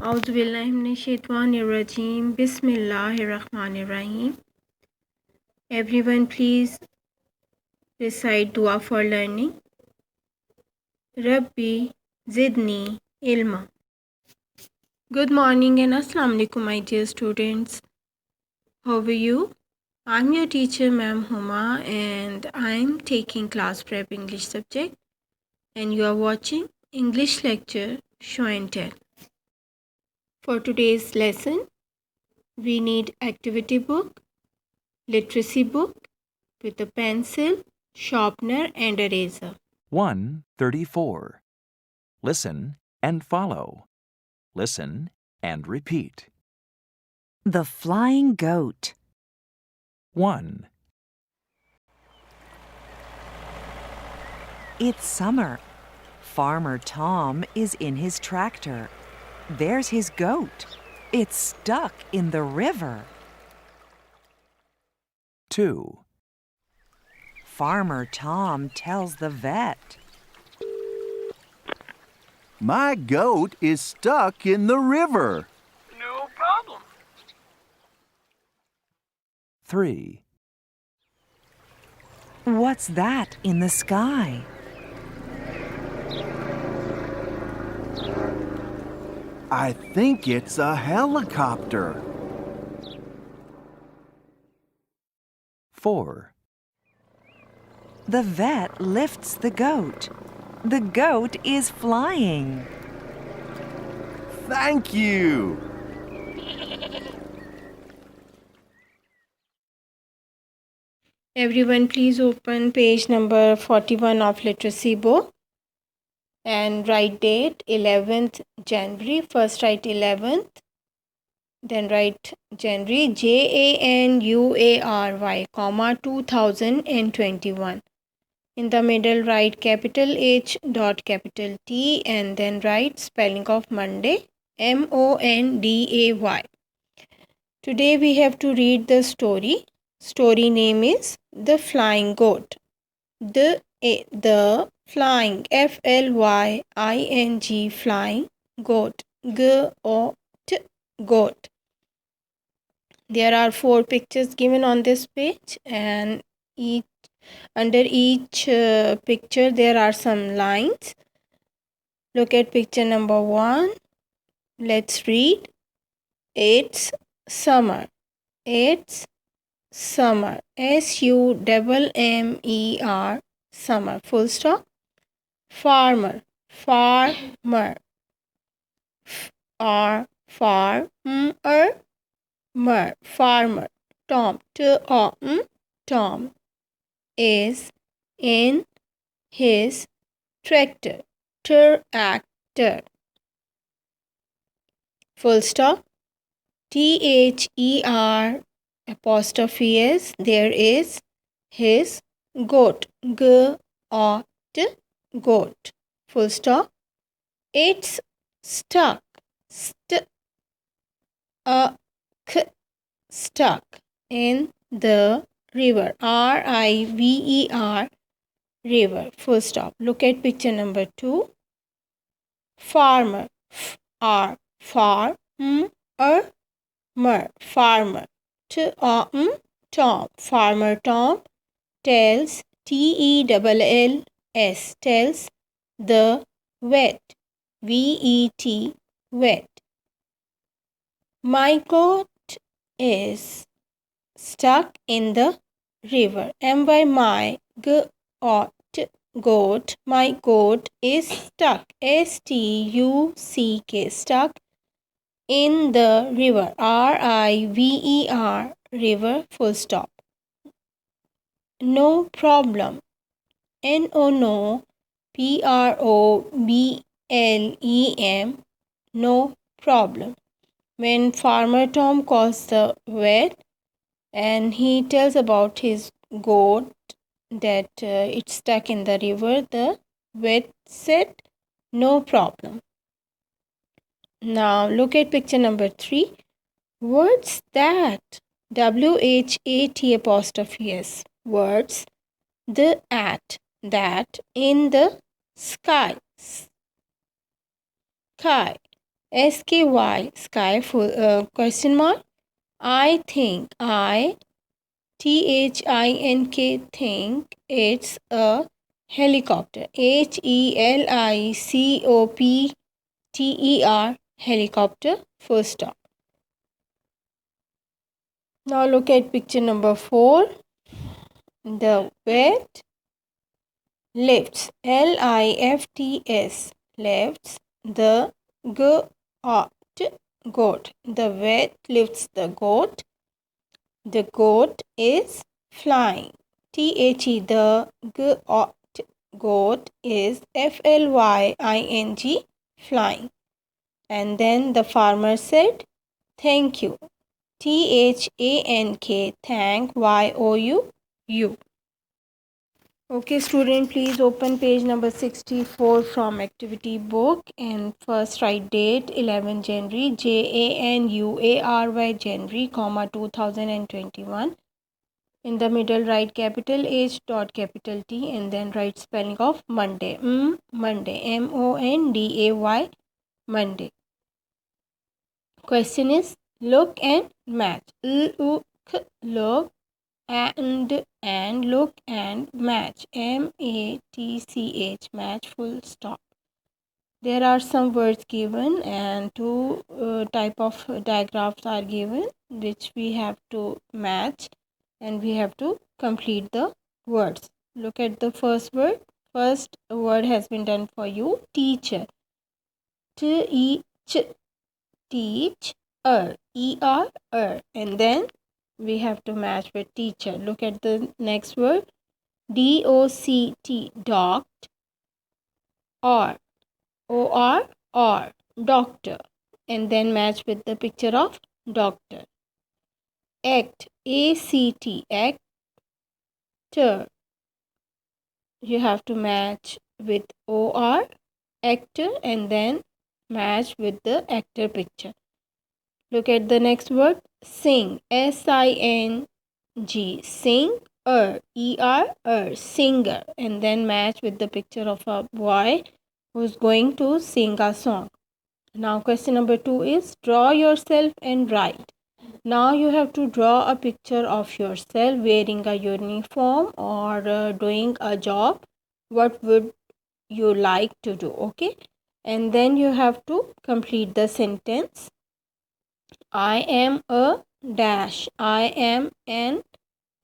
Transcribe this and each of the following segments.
Auzubillahiminash-shaytanir-rajeem. Bismillahir-rahmanir-rahim. Everyone please recite dua for learning. Rabbi Zidni Ilma. Good morning and Assalamu alaikum my dear students. How are you? I'm your teacher Ma'am Huma and I'm taking class prep English subject and you are watching English lecture show and tell. For today's lesson we need activity book, literacy book with a pencil, sharpener and eraser. 134. Listen and follow. Listen and repeat. The Flying Goat. 1, It's summer. Farmer Tom is in his tractor. There's his goat. It's stuck in the river. 2, Farmer Tom tells the vet. My goat is stuck in the river. No problem. 3, What's that in the sky? I think it's a helicopter. 4, The vet lifts the goat. The goat is flying. Thank you. Everyone please open page number 41 of literacy book and write date 11th January. First write 11th, then write January January, comma 2021. In the middle write capital H dot capital T and then write spelling of Monday Monday. Today we have to read the story. Story name is The Flying Goat. The flying FLYING flying goat goat. There are 4 pictures given on this page and under each picture there are some lines. Look at picture number 1. Let's read. It's summer. It's summer. SUMMER. Summer. Full stop. Farmer. Farmer. Farmer. Farmer. Tom. Tom is in his tractor. Tractor. Full stop. THER apostrophe S. There is his goat. Goat. Goat. Full stop. It's stuck. Stuck in the river. RIVER. River. Full stop. Look at picture number 2. Farmer. Farmer. Farmer. Tom. Farmer Tom tells TELLS. Tells the vet. VET. Vet. My goat is stuck in the river. My goat. My goat is stuck. STUCK. Stuck in the river. RIVER. River. Full stop. No problem. No. PROBLEM. No problem. When Farmer Tom calls the vet and he tells about his goat that it's stuck in the river, the vet said no problem. Now look at picture number 3. What's that? WHAT apostrophe S. Words. The at. That in the sky. Sky. SKY, sky, full, question mark. I think, THINK, think, it's a helicopter. HELICOPTER, helicopter, full stop. Now look at picture number 4. The vet lifts, LIFTS, lifts the goat. Goat. The vet lifts the goat. The goat is flying. THE, the goat is FLYING, flying. And then the farmer said, thank you. THANK, thank, YOU. Okay, student, please open page number 64 from activity book and first write date 11 January, JANUARY, January, comma 2021. In the middle, write capital H dot capital T and then write spelling of Monday. Monday, MONDAY, Monday. Question is look and match. Look and look and match. MATCH, match, full stop. There are some words given and two type of diagrams are given which we have to match and we have to complete the words. Look at the first word. First word has been done for you, teacher. Teach, teach, and then we have to match with teacher. Look at the next word, DOCT, docked, or doctor, and then match with the picture of doctor. Act, ACT, actor, you have to match with OR, actor, and then match with the actor picture. Look at the next word, sing, SING, sing, singer, and then match with the picture of a boy who's going to sing a song. Now question number 2 is draw yourself and write. Now you have to draw a picture of yourself wearing a uniform or doing a job. What would you like to do? Okay, and then you have to complete the sentence. I am a dash. I am an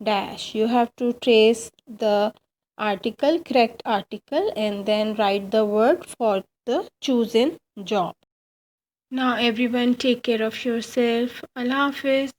dash. You have to trace the article, correct article, and then write the word for the chosen job. Now everyone take care of yourself. Allah Hafiz.